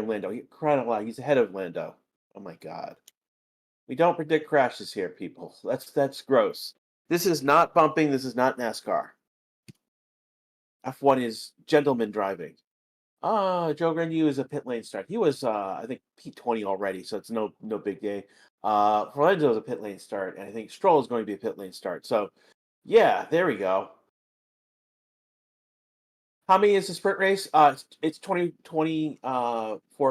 Lando. Crying out loud, he's ahead of Lando. Oh my god. We don't predict crashes here, people. That's gross. This is not bumping. This is not NASCAR. F1 is gentleman driving. Joe Grandieu is a pit lane start. He was, I think, P20 already, so it's no big day. Lorenzo is a pit lane start, and I think Stroll is going to be a pit lane start. So, yeah, there we go. How many is the sprint race? It's 4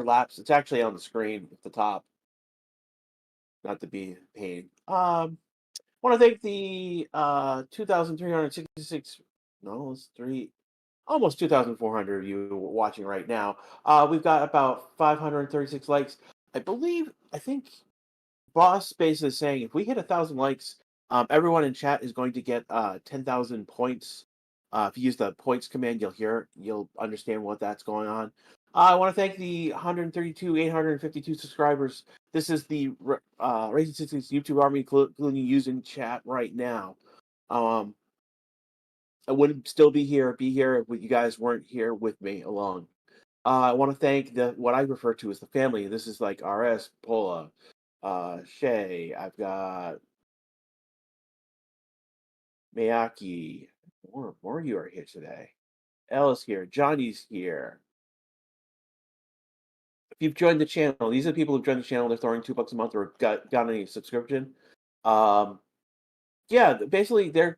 laps. It's actually on the screen at the top. Not to be a pain. Want to thank the 2,366. No, it's three. Almost 2,400 of you watching right now. We've got about 536 likes. I think Boss Space is saying if we hit 1,000 likes, everyone in chat is going to get 10,000 points. If you use the points command, you'll understand what that's going on. I want to thank the 852 subscribers. This is the Racing 60s YouTube army, including you using chat right now. I wouldn't still be here if you guys weren't here with me along. I want to thank what I refer to as the family. This is like RS, Paula, Shay. I've got Miyaki. More of you are here today. Ella's here. Johnny's here. If you've joined the channel, these are the people who've joined the channel. They're throwing $2 a month or got any subscription. Yeah, basically their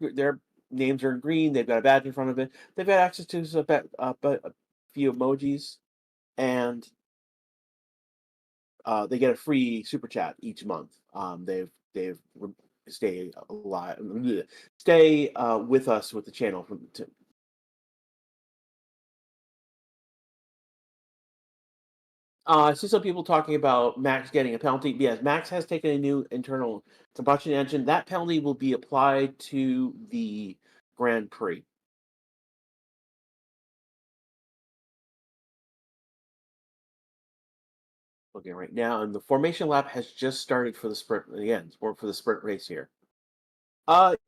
names are in green. They've got a badge in front of it. They've got access to a few emojis, and they get a free super chat each month. They've stay alive, stay with us with the channel. I see some people talking about Max getting a penalty. Yes, Max has taken a new internal combustion engine. That penalty will be applied to the Grand Prix. Looking right now, and the formation lap has just started for the sprint. Again, for the sprint race here.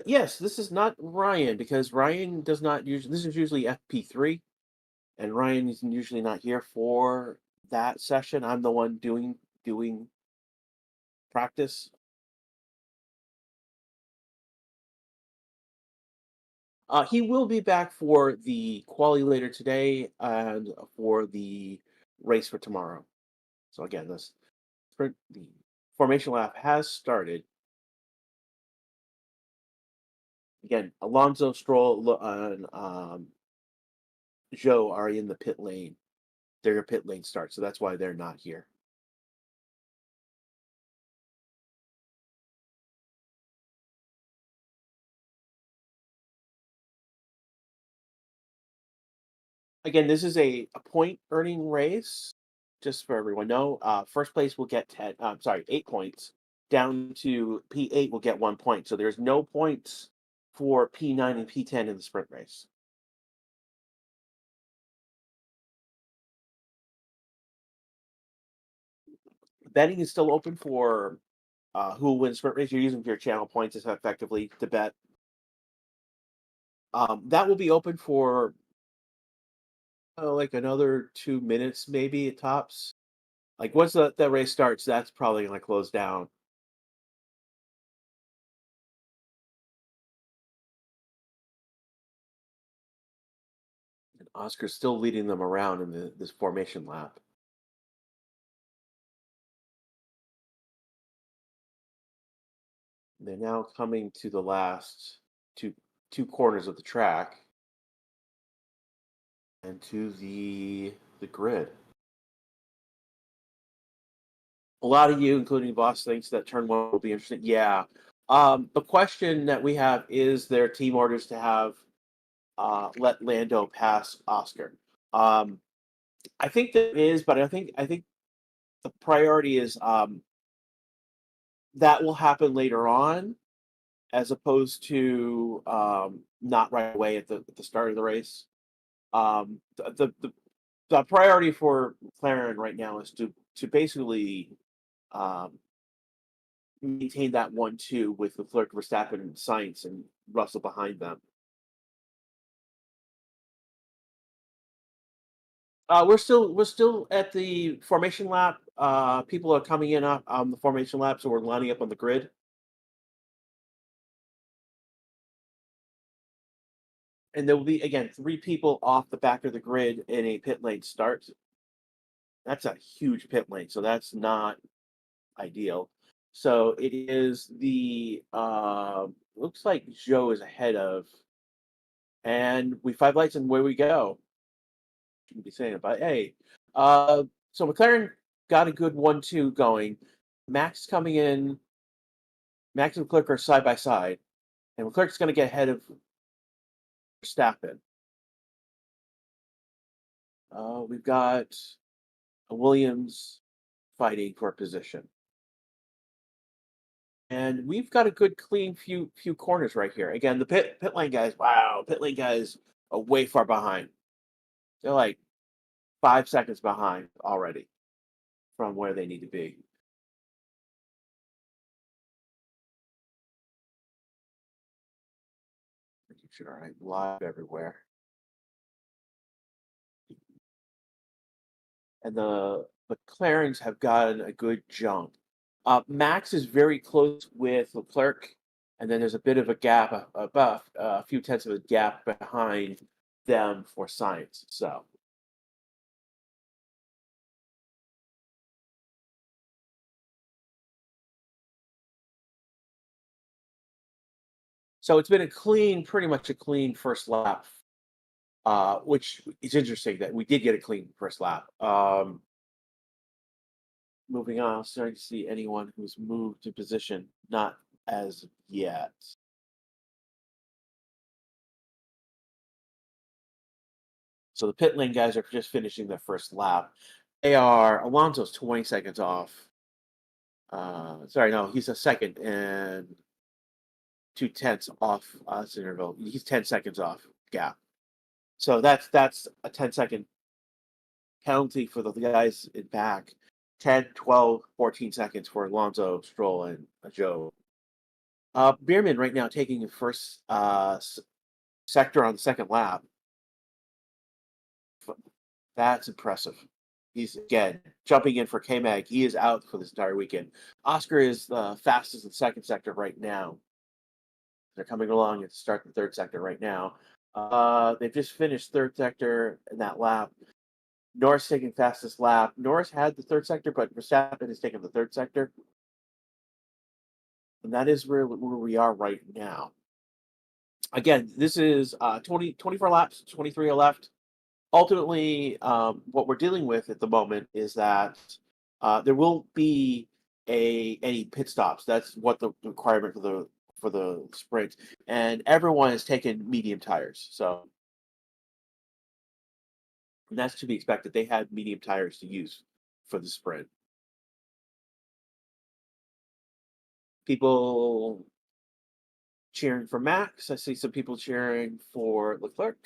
Yes, this is not Ryan because Ryan does not usually. This is usually FP3, and Ryan is usually not here for that session. I'm the one doing practice. He will be back for the quali later today and for the race for tomorrow. So again, the formation lap has started. Again, Alonso, Stroll, and Joe are in the pit lane. Their pit lane start, so that's why they're not here. Again, this is a point earning race. Just for everyone know, first place will get 8 points. Down to P8 will get 1 point. So there's no points for P9 and P10 in the sprint race. Betting is still open for who will win sprint race. You're using your channel points as effectively to bet. That will be open for like another 2 minutes, maybe at tops. Like once the race starts, that's probably going to close down. And Oscar's still leading them around in this formation lap. They're now coming to the last two corners of the track and to the grid. A lot of you, including Boss, thinks that turn one will be interesting. Yeah. The question that we have is there team orders to have let Lando pass Oscar. I think there is, but I think the priority is that will happen later on, as opposed to not right away at the start of the race. The priority for McLaren right now is to basically maintain that 1-2 with Leclerc, Verstappen, and Sainz, and Russell behind them. We're still at the formation lap. People are coming in up on the formation lap, so we're lining up on the grid, and there will be again 3 people off the back of the grid in a pit lane start. That's a huge pit lane, so that's not ideal. So it is the looks like Joe is ahead of, and we 5 lights and away we go. Shouldn't be saying it, but hey, so McLaren got a good 1-2 going. Max coming in. Max and Leclerc are side by side, and Leclerc's going to get ahead of Verstappen. We've got a Williams fighting for position, and we've got a good clean few corners right here. Again, the pit lane guys. Wow, pit lane guys are way far behind. They're like 5 seconds behind already from where they need to be. Making sure I'm live everywhere. And the McLarens have gotten a good jump. Max is very close with Leclerc, and then there's a bit of a gap, about a few tenths of a gap behind them for science. So it's been pretty much a clean first lap, which is interesting that we did get a clean first lap. Moving on, starting to see anyone who's moved to position, not as yet. So the pit lane guys are just finishing their first lap. They are Alonso's 20 seconds off. Sorry, no, he's a second and 2 tenths off us interval. He's 10 seconds off gap. So that's a 10-second penalty for the guys in back. 10, 12, 14 seconds for Alonso, Stroll, and Joe. Bierman right now taking the first sector on the second lap. That's impressive. He's again jumping in for K Mag. He is out for this entire weekend. Oscar is the fastest in the second sector right now. They're coming along and start the third sector right now. They've just finished third sector in that lap. Norris taking fastest lap. Norris had the third sector, but Verstappen is taking the third sector. And that is where we are right now. Again, this is 24 laps, 23 are left. Ultimately, what we're dealing with at the moment is that there will be any pit stops. That's what the requirement for the sprint, and everyone has taken medium tires. So and that's to be expected. They had medium tires to use for the sprint. People cheering for Max. I see some people cheering for Leclerc.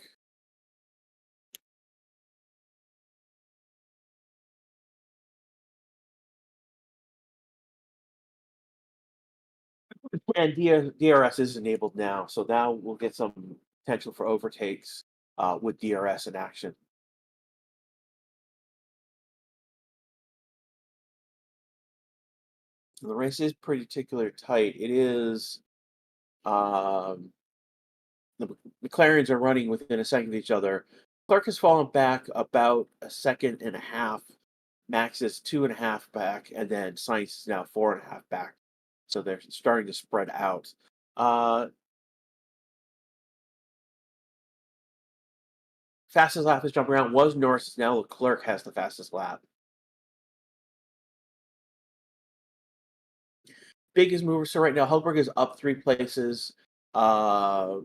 And DRS is enabled now, so now we'll get some potential for overtakes with DRS in action. The race is particularly tight. It is um, the McLarens are running within a second of each other. Clark has fallen back about a second and a half. Max is 2.5 back, and then Sainz is now 4.5 back. So they're starting to spread out. Uh, Fastest lap is jumping around was Norris. Now Leclerc has the fastest lap. Biggest mover. So right now, Hulkenberg is up 3 places. Uh,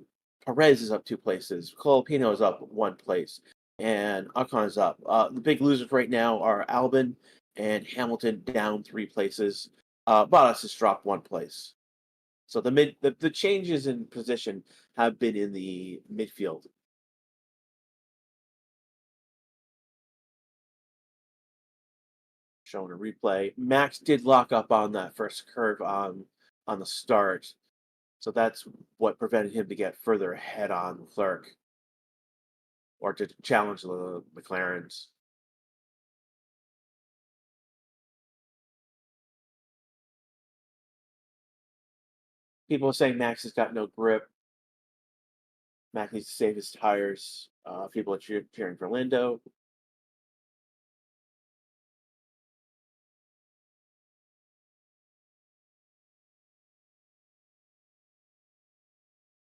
Perez is up 2 places. Colapino is up 1 place, and Ocon is up. The big losers right now are Albon and Hamilton down 3 places. Bottas has dropped 1 place. So the changes in position have been in the midfield. Showing a replay. Max did lock up on that first curve on the start, so that's what prevented him to get further ahead on Leclerc or to challenge the McLarens. People are saying Max has got no grip. Max needs to save his tires. People are cheering for Lando.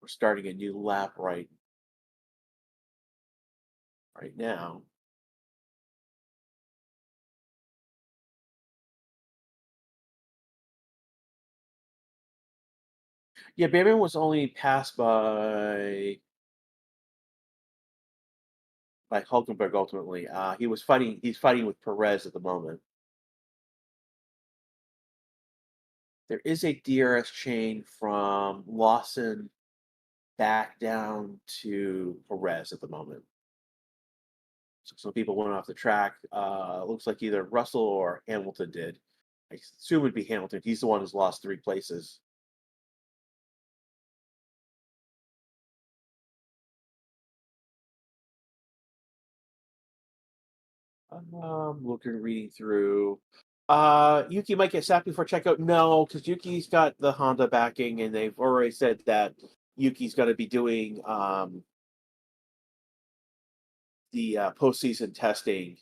We're starting a new lap right now. Yeah, Bateman was only passed by Hulkenberg ultimately. He's fighting with Perez at the moment. There is a DRS chain from Lawson back down to Perez at the moment. So some people went off the track. Looks like either Russell or Hamilton did. I assume it'd be Hamilton. He's the one who's lost 3 places. Looking, reading through. Yuki might get sacked before checkout. No, because Yuki's got the Honda backing, and they've already said that Yuki's going to be doing the postseason testing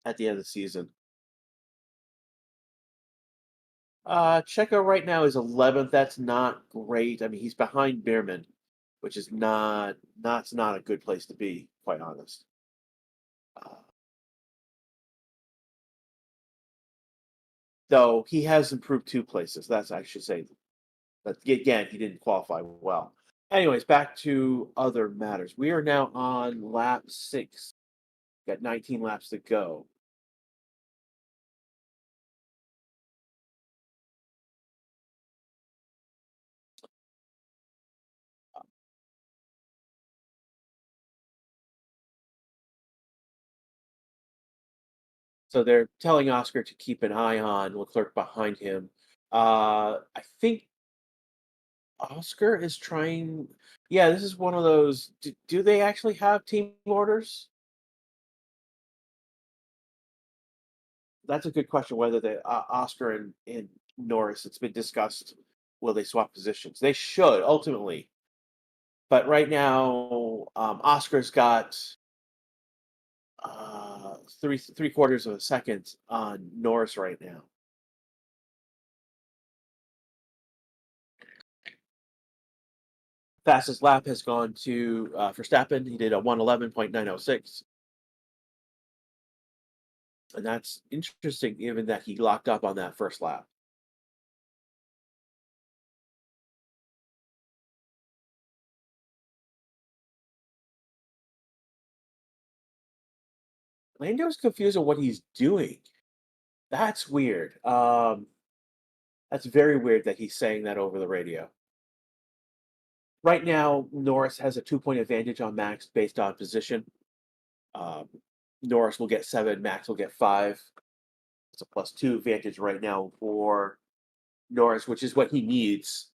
at the end of the season. Checo right now is 11th. That's not great. I mean, he's behind Beerman, which is not a good place to be, quite honest. Uh, though he has improved 2 places. That's I should say. But again, he didn't qualify well. Anyways, back to other matters. We are now on lap 6. Got 19 laps to go. So they're telling Oscar to keep an eye on Leclerc behind him. I think Oscar is trying. Yeah, this is one of those. Do they actually have team orders? That's a good question. Whether the Oscar and Norris, it's been discussed. Will they swap positions? They should ultimately, but right now, Oscar's got three quarters of a second on Norris right now. Fastest lap has gone to Verstappen. He did a 111.906. And that's interesting, given that he locked up on that first lap. Lando's confused on what he's doing. That's weird. That's very weird that he's saying that over the radio. Right now, Norris has a 2 point advantage on Max based on position. Um, Norris will get 7, Max will get 5. It's a +2 advantage right now for Norris, which is what he needs.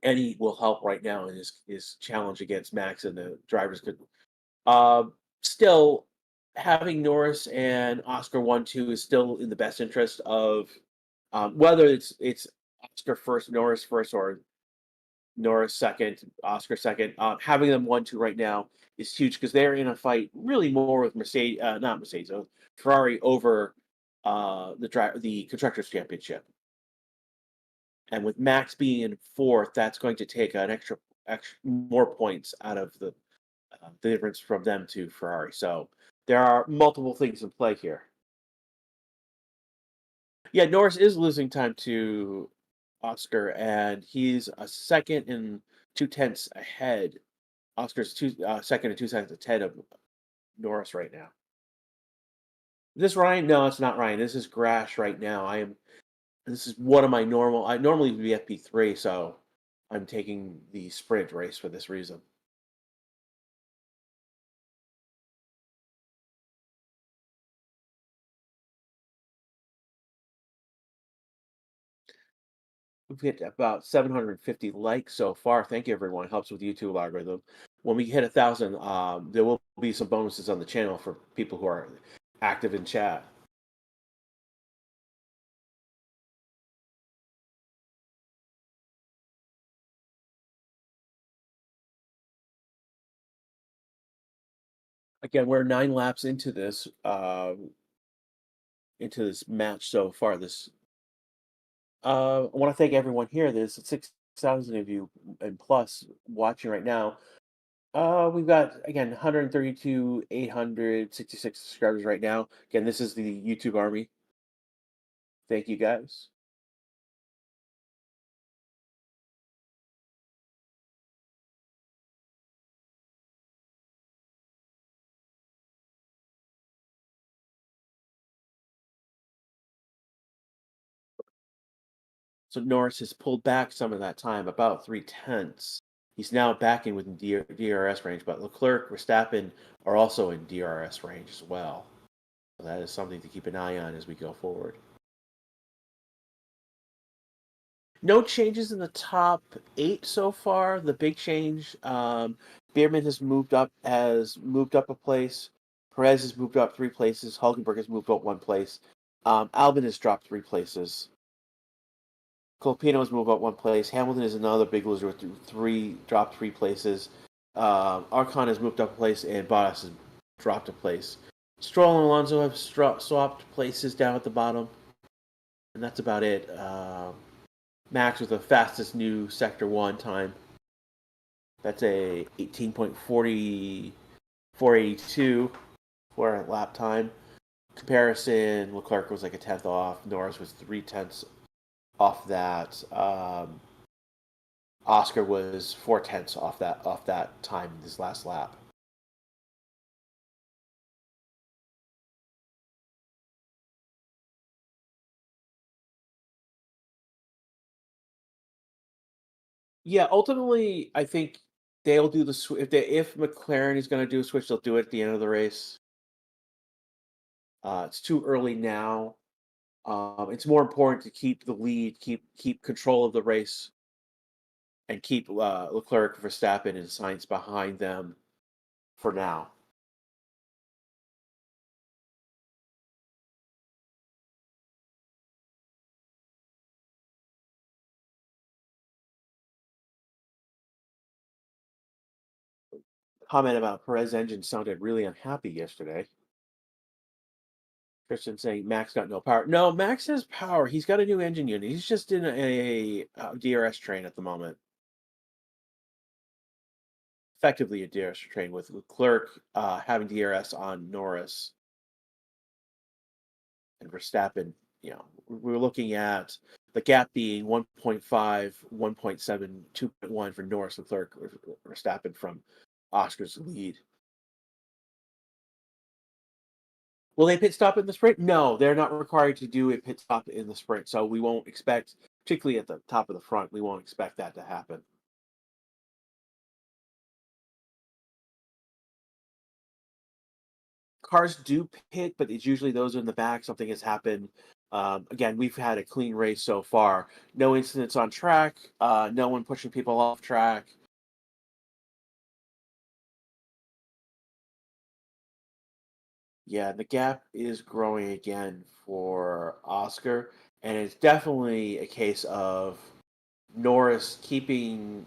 And he will help right now in his challenge against Max, and the drivers could. Still, having Norris and Oscar 1-2 is still in the best interest of whether it's Oscar first, Norris first, or Norris second, Oscar second. Having them 1-2 right now is huge because they're in a fight really more with Mercedes, not Mercedes, Ferrari over the constructors championship. And with Max being in fourth, that's going to take an extra more points out of the difference from them to Ferrari. So there are multiple things in play here. Yeah, Norris is losing time to Oscar, and he's a second and 2 tenths ahead. Oscar's second and 2 seconds ahead of Norris right now. Is this Ryan? No, it's not Ryan. This is Grash right now. This is one of my normal. I normally would be FP3, so I'm taking the sprint race for this reason. We've hit about 750 likes so far. Thank you, everyone. It helps with YouTube algorithm. When we hit 1,000, there will be some bonuses on the channel for people who are active in chat. Again, we're 9 laps into this match so far. I want to thank everyone here. There's 6,000 of you and plus watching right now. We've got again 132,866 subscribers right now. Again, this is the YouTube army. Thank you guys. So Norris has pulled back some of that time, about 3/10. He's now back in within DRS range, but Leclerc, Verstappen are also in DRS range as well. So that is something to keep an eye on as we go forward. No changes in the top 8 so far. The big change, Bierman has moved up a place. Perez has moved up 3 places. Hulkenberg has moved up 1 place. Albon has dropped 3 places. Colpino has moved up 1 place. Hamilton is another big loser with dropped 3 places. Arcon has moved up a place, and Bottas has dropped a place. Stroll and Alonso have swapped places down at the bottom, and that's about it. Max with the fastest new Sector 1 time. That's a 18.4482 for a lap time. Comparison, Leclerc was like a tenth off. Norris was 3/10 off that. Oscar was 4/10 off that time in this last lap. Yeah, ultimately, I think they'll do the if McLaren is going to do a switch, they'll do it at the end of the race. It's too early now. It's more important to keep the lead, keep control of the race, and keep Leclerc, Verstappen, and Sainz behind them for now. Comment about Perez engine sounded really unhappy yesterday. Christian saying Max got no power. No, Max has power. He's got a new engine unit. He's just in a DRS train at the moment. Effectively a DRS train with Leclerc having DRS on Norris and Verstappen. We're looking at the gap being 1.5, 1.7, 2.1 for Norris, Leclerc, Verstappen from Oscar's lead. Will they pit stop in the sprint? No, they're not required to do a pit stop in the sprint. So we won't expect, particularly at the top of the front, we won't expect that to happen. Cars do pit, but it's usually those in the back. Something has happened. Again, we've had a clean race so far. No incidents on track. No one pushing people off track. Yeah, the gap is growing again for Oscar, and it's definitely a case of Norris keeping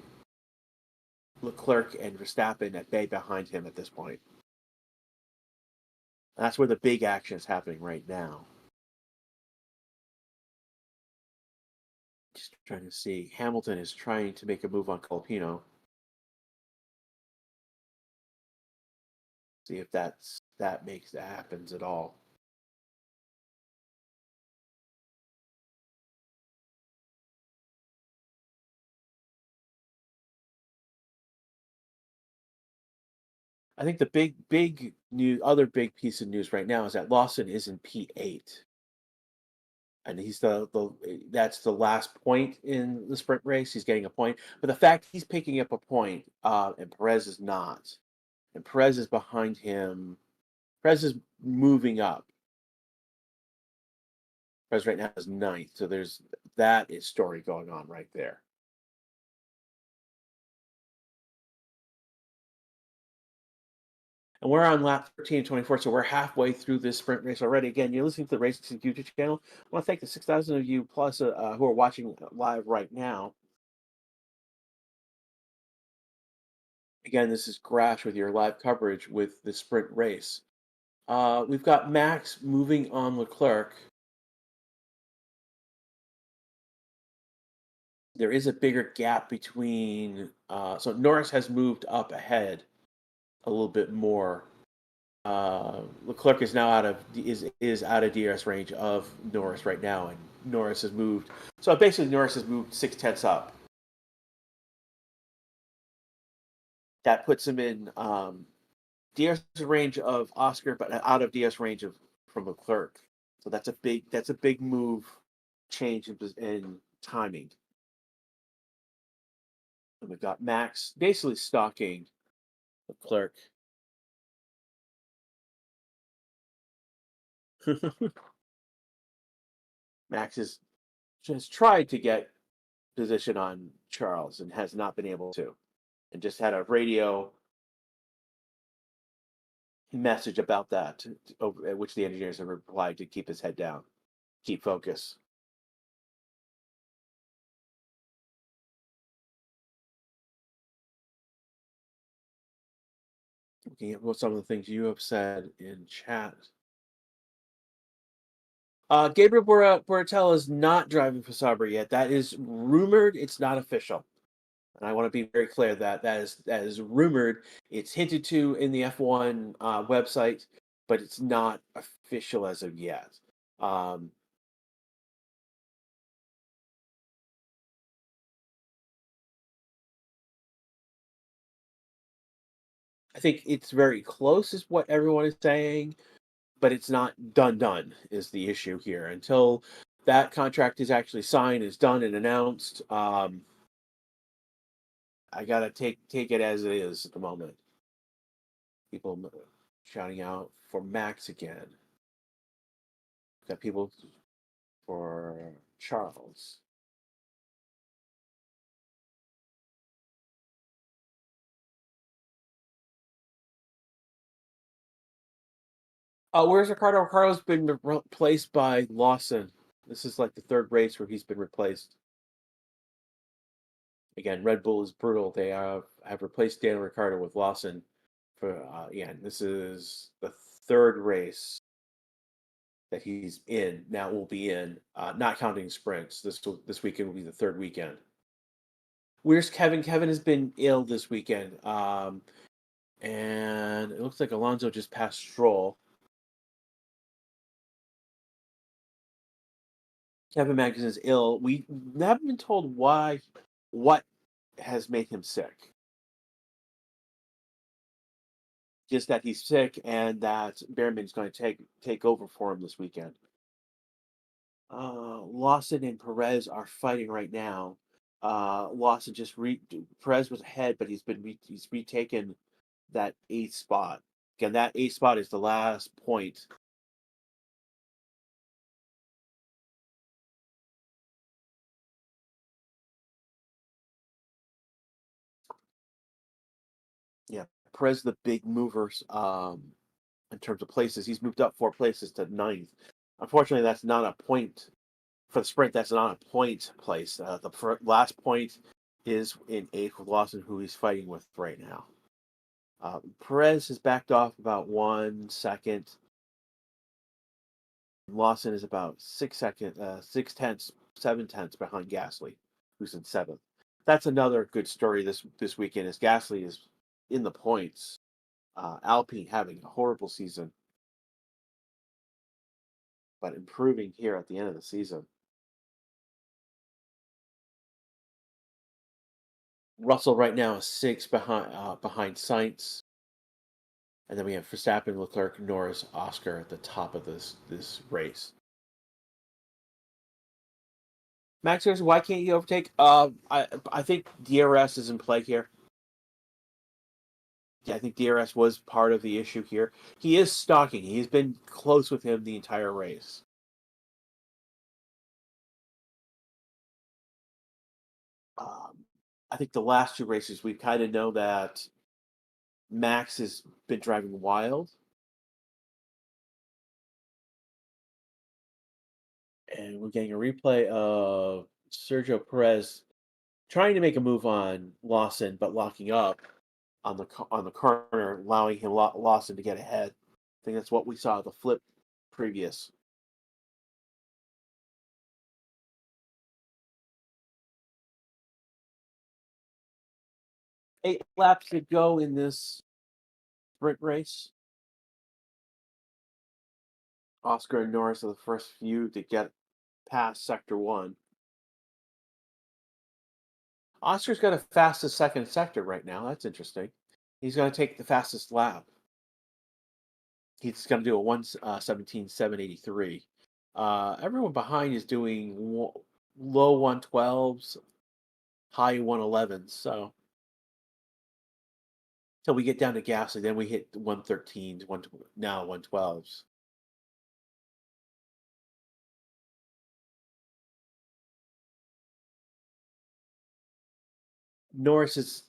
Leclerc and Verstappen at bay behind him at this point. That's where the big action is happening right now. Just trying to see. Hamilton is trying to make a move on Colpino. See if that happens at all. I think the other big piece of news right now is that Lawson is in P8, and he's that's the last point in the sprint race. He's getting a point, but the fact he's picking up a point, and Perez is not, and Perez is behind him. Perez is moving up. Perez right now is ninth, so that is story going on right there. And we're on lap 13:24, so we're halfway through this sprint race already. Again, you're listening to the Racing YouTube channel. I want to thank the 6,000 of you plus who are watching live right now. Again, this is Grash with your live coverage with the sprint race. We've got Max moving on Leclerc. There is a bigger gap between. So Norris has moved up ahead a little bit more. Leclerc is now out of DRS range of Norris right now, and Norris has moved. So basically, Norris has moved 6 tenths up. That puts him in DRS range of Oscar, but out of DRS range of from Leclerc. So that's a big move change in timing. And we've got Max basically stalking Leclerc. Max has tried to get position on Charles and has not been able to, and just had a radio message about that, which the engineers have replied to keep his head down, keep focus. Looking at what some of the things you have said in chat. Gabriel Boratella is not driving for Sauber yet. That is rumored. It's not official. And I want to be very clear that that is rumored. It's hinted to in the F1 website, but it's not official as of yet. Um, I think it's very close, is what everyone is saying, but it's not done. Is the issue here until that contract is actually signed, is done, and announced. I gotta take it as it is at the moment. People shouting out for Max again. Got people for Charles. Where's Ricardo? Ricardo's been replaced by Lawson. This is like the third race where he's been replaced. Again, Red Bull is brutal. They have replaced Daniel Ricciardo with Lawson for yeah. This is the third race that he's in now. Will be in, not counting sprints. This weekend will be the third weekend. Where's Kevin? Kevin has been ill this weekend, and it looks like Alonso just passed Stroll. Kevin Magnussen is ill. We haven't been told why, what has made him sick. Just that he's sick and that Behrman's going to take over for him this weekend. Lawson and Perez are fighting right now. Lawson Perez was ahead, but he's retaken that eighth spot. Again, that eighth spot is the last point. Yeah, Perez the big movers in terms of places. He's moved up 4 places to ninth. Unfortunately, that's not a point for the sprint. That's not a point place. The last point is in eighth with Lawson, who he's fighting with right now. Perez has backed off about 1 second. Lawson is about 6 seconds, 6 tenths, 7 tenths behind Gasly, who's in seventh. That's another good story this weekend. Is Gasly is in the points. Alpine having a horrible season, but improving here at the end of the season. Russell right now is six behind Sainz, and then we have Verstappen, Leclerc, Norris, Oscar at the top of this race. Max says, "Why can't you overtake?" I think DRS is in play here. Yeah, I think DRS was part of the issue here. He is stalking. He's been close with him the entire race. Um, I think the last two races we kind of know that Max has been driving wild, and we're getting a replay of Sergio Perez trying to make a move on Lawson, but locking up. on the corner, allowing him Lawson to get ahead. I think that's what we saw the flip previous. 8 laps to go in this sprint race. Oscar and Norris are the first few to get past sector one. Oscar's got a fastest second sector right now. That's interesting. He's going to take the fastest lap. He's going to do a 1:17.783. Everyone behind is doing low 112s, high 111s. So till we get down to Gasly, then we hit 113s, now 112s. Norris is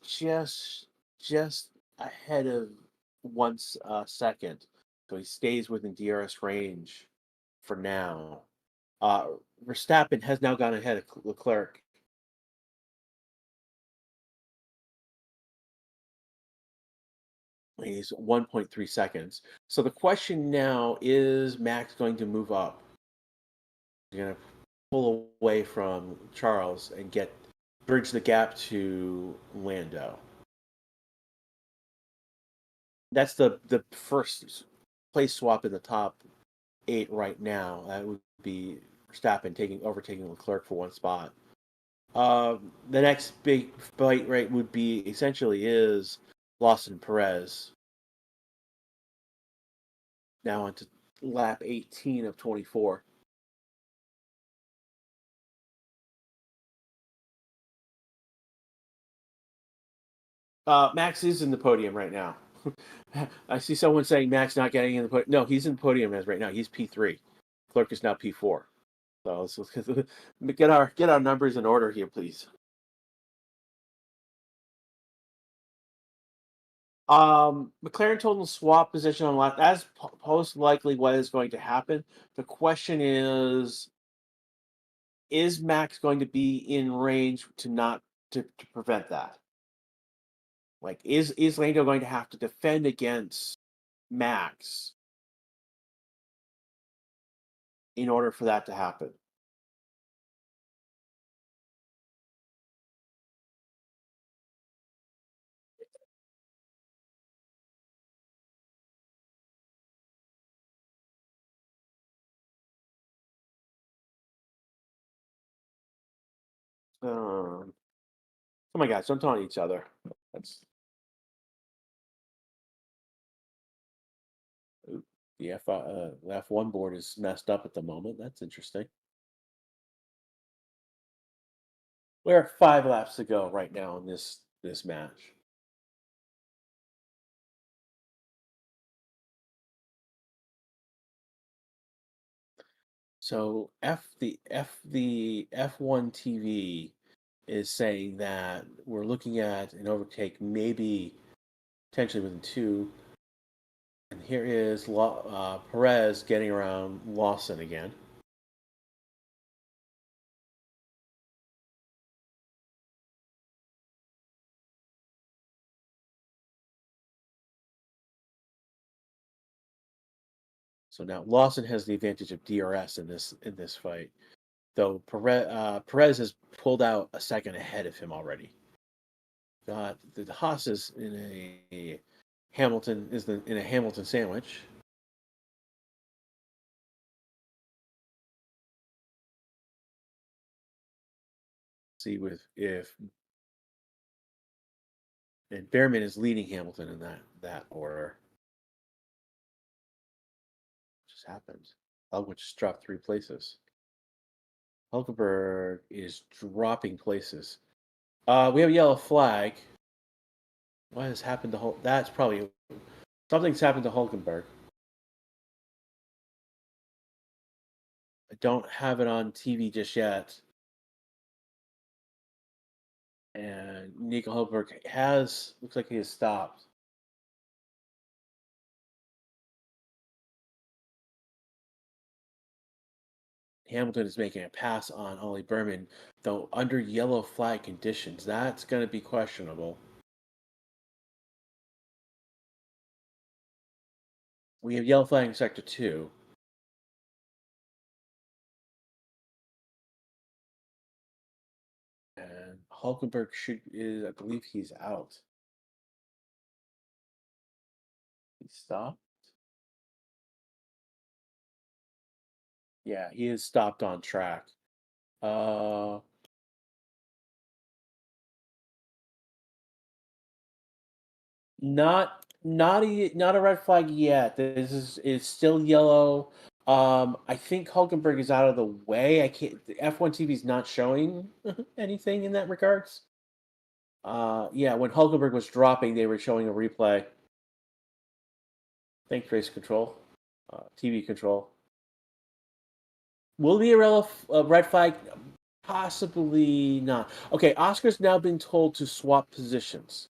just ahead of 1 second, so he stays within DRS range for now. Uh, Verstappen has now gone ahead of Leclerc. He's 1.3 seconds. So the question now is Max going to move up? He's going to pull away from Charles and bridge the gap to Lando. That's the first place swap in the top 8 right now. That would be Verstappen overtaking Leclerc for one spot. The next big fight rate would be essentially is Lawson Perez. Now onto lap 18 of 24. Max is in the podium right now. I see someone saying Max not getting in the podium. No, he's in the podium as right now. He's P3. Clerk is now P4. So let's get our numbers in order here, please. McLaren told them to swap position on lap. That's most likely what is going to happen. The question is Max going to be in range to prevent that? Like, is Lando going to have to defend against Max in order for that to happen? Um, oh my gosh, don't taunt each other. That's the F1 board is messed up at the moment. That's interesting. We're at 5 laps to go right now in this match. So the F1 TV is saying that we're looking at an overtake maybe potentially within two. And here is Perez getting around Lawson again. So now Lawson has the advantage of DRS in this fight, though Perez has pulled out a second ahead of him already. Got the Haas is in a Hamilton sandwich. See with if and Behrman is leading Hamilton in that order. Just happened. Elwood just dropped 3 places. Hulkenberg is dropping places. We have a yellow flag. What has happened to That's probably something's happened to Hulkenberg. I don't have it on TV just yet. And Nico Hulkenberg looks like he has stopped. Hamilton is making a pass on Ollie Berman, though under yellow flag conditions. That's going to be questionable. We have yellow flag in sector 2. And Hulkenberg should is I believe he's out. He stopped. Yeah, he is stopped on track. Uh, not a red flag yet. This is still yellow. I think Hulkenberg is out of the way. I can't. The F1 TV is not showing anything in that regards. Yeah, when Hulkenberg was dropping, they were showing a replay. Thanks, race control, TV control. Will be a red flag? Possibly not. Okay, Oscar's now been told to swap positions.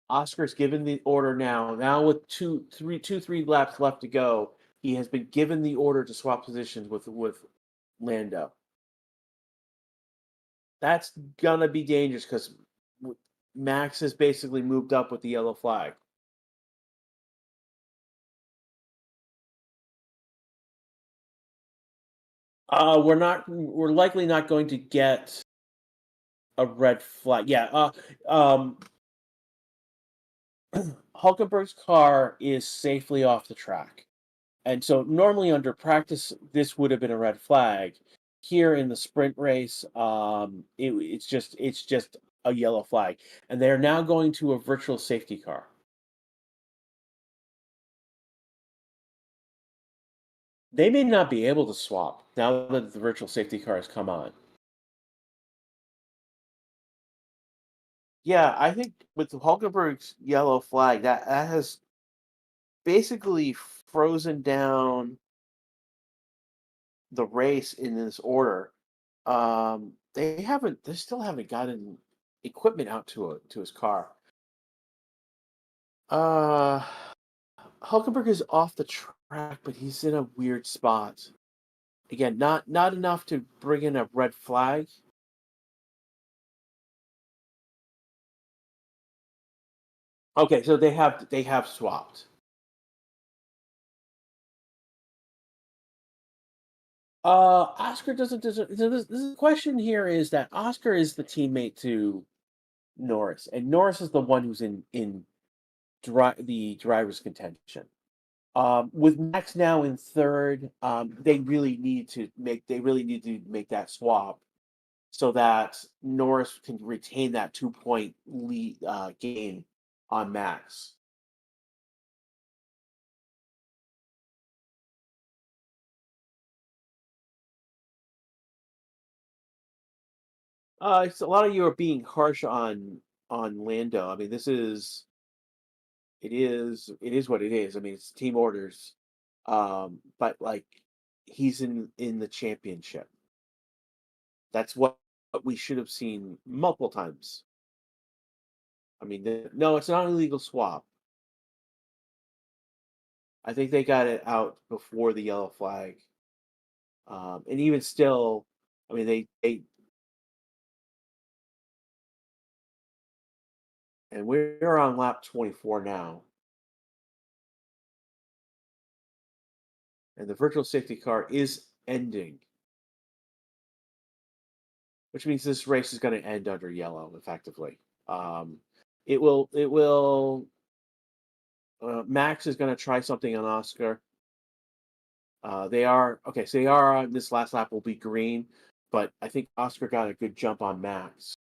Oscar's given the order now. Now with three laps left to go, he has been given the order to swap positions with Lando. That's gonna be dangerous because Max has basically moved up with the yellow flag. We're likely not going to get a red flag. Yeah. Hulkenberg's car is safely off the track. And so normally under practice, this would have been a red flag. Here in the sprint race, it's just a yellow flag, and they are now going to a virtual safety car. They may not be able to swap now that the virtual safety car has come on. Yeah, I think with Hulkenberg's yellow flag, that has basically frozen down the race in this order. They still haven't gotten equipment out to his car. Uh, Hulkenberg is off the track, but he's in a weird spot. Again, not enough to bring in a red flag. Okay, so they have swapped. Oscar doesn't. So this question here is that Oscar is the teammate to Norris, and Norris is the one who's in the driver's contention. With Max now in third, they really need to make that swap so that Norris can retain that 2 point lead gain on Max. It's a lot of you are being harsh on Lando. I mean, it is what it is. I mean, it's team orders. But like he's in the championship. That's what we should have seen multiple times. I mean, no, it's not an illegal swap. I think they got it out before the yellow flag. And even still, I mean, and we're on lap 24 now, and the virtual safety car is ending, which means this race is going to end under yellow, effectively. Um, it will. Max is going to try something on Oscar. They are okay. So they are on this last lap will be green, but I think Oscar got a good jump on Max.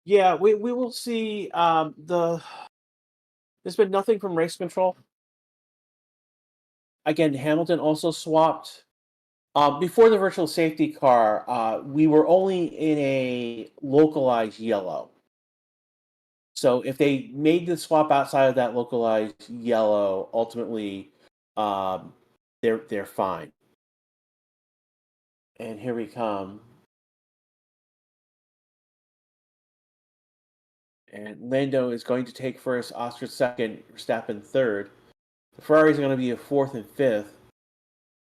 Yeah, we will see. There's been nothing from race control. Again, Hamilton also swapped. Before the virtual safety car, we were only in a localized yellow. So if they made the swap outside of that localized yellow, ultimately, um, they're fine. And here we come. And Lando is going to take first, Oscar second, Verstappen third. Ferrari's going to be a fourth and fifth.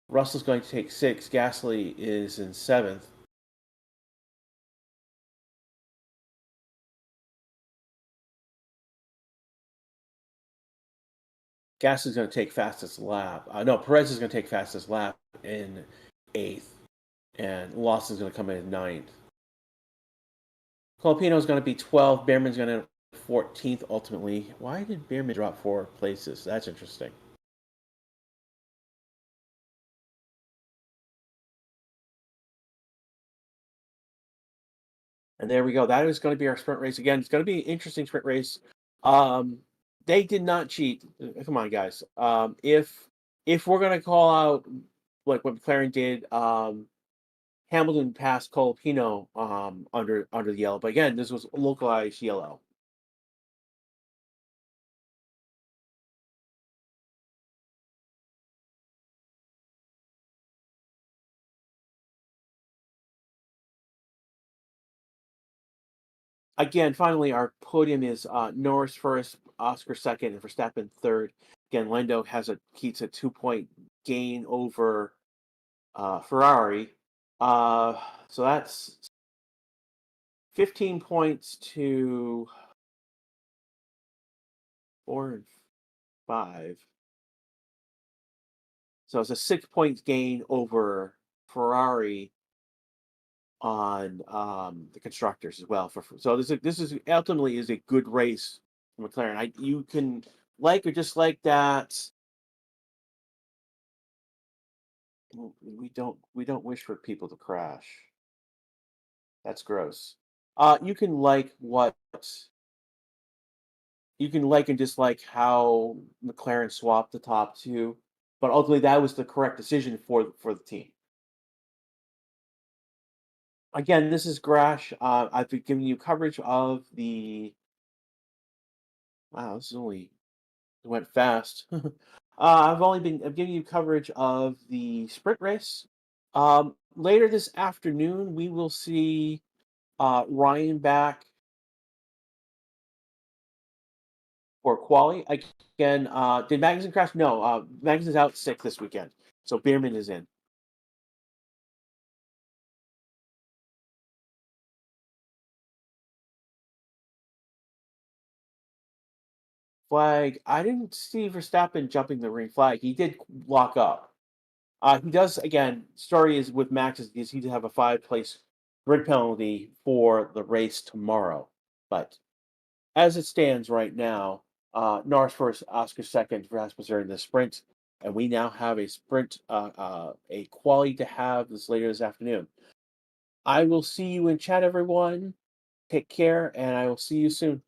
Russell's going to take sixth. Gasly is in seventh. Gasly's going to take fastest lap. No, Perez is going to take fastest lap in eighth, and Lawson's going to come in ninth. Colapino is going to be 12th. Behrman's going to 14th ultimately. Why did Behrman drop 4 places? That's interesting. And there we go. That is going to be our sprint race again. It's going to be an interesting sprint race. Um, they did not cheat. Come on, guys. If we're going to call out like what McLaren did, Hamilton passed Colapino under the yellow. But again, this was localized yellow. Again, finally, our podium is Norris first, Oscar second, and Verstappen third. Again, Lando keeps a 2 point gain over Ferrari. So that's 15 points to 4 and 5. So it's a 6 point gain over Ferrari on the constructors as well. So this is ultimately is a good race for McLaren. You can like or dislike that. We don't wish for people to crash. That's gross. You can like what you can like and dislike how McLaren swapped the top two, but ultimately that was the correct decision for the team. Again, this is Grash. I've been giving you coverage of the. Wow, this is only it went fast. I'm giving you coverage of the sprint race. Later this afternoon, we will see Ryan back for Quali. Again, did Magnussen crash? No, Magnussen's out sick this weekend, so Bierman is in. Flag. I didn't see Verstappen jumping the green flag. He did lock up. He does again. Story is with Max is he to have a 5 place grid penalty for the race tomorrow. But as it stands right now, Norris first, Oscar second, Rasmussen in the sprint, and we now have a sprint, a quali to have this later this afternoon. I will see you in chat, everyone. Take care, and I will see you soon.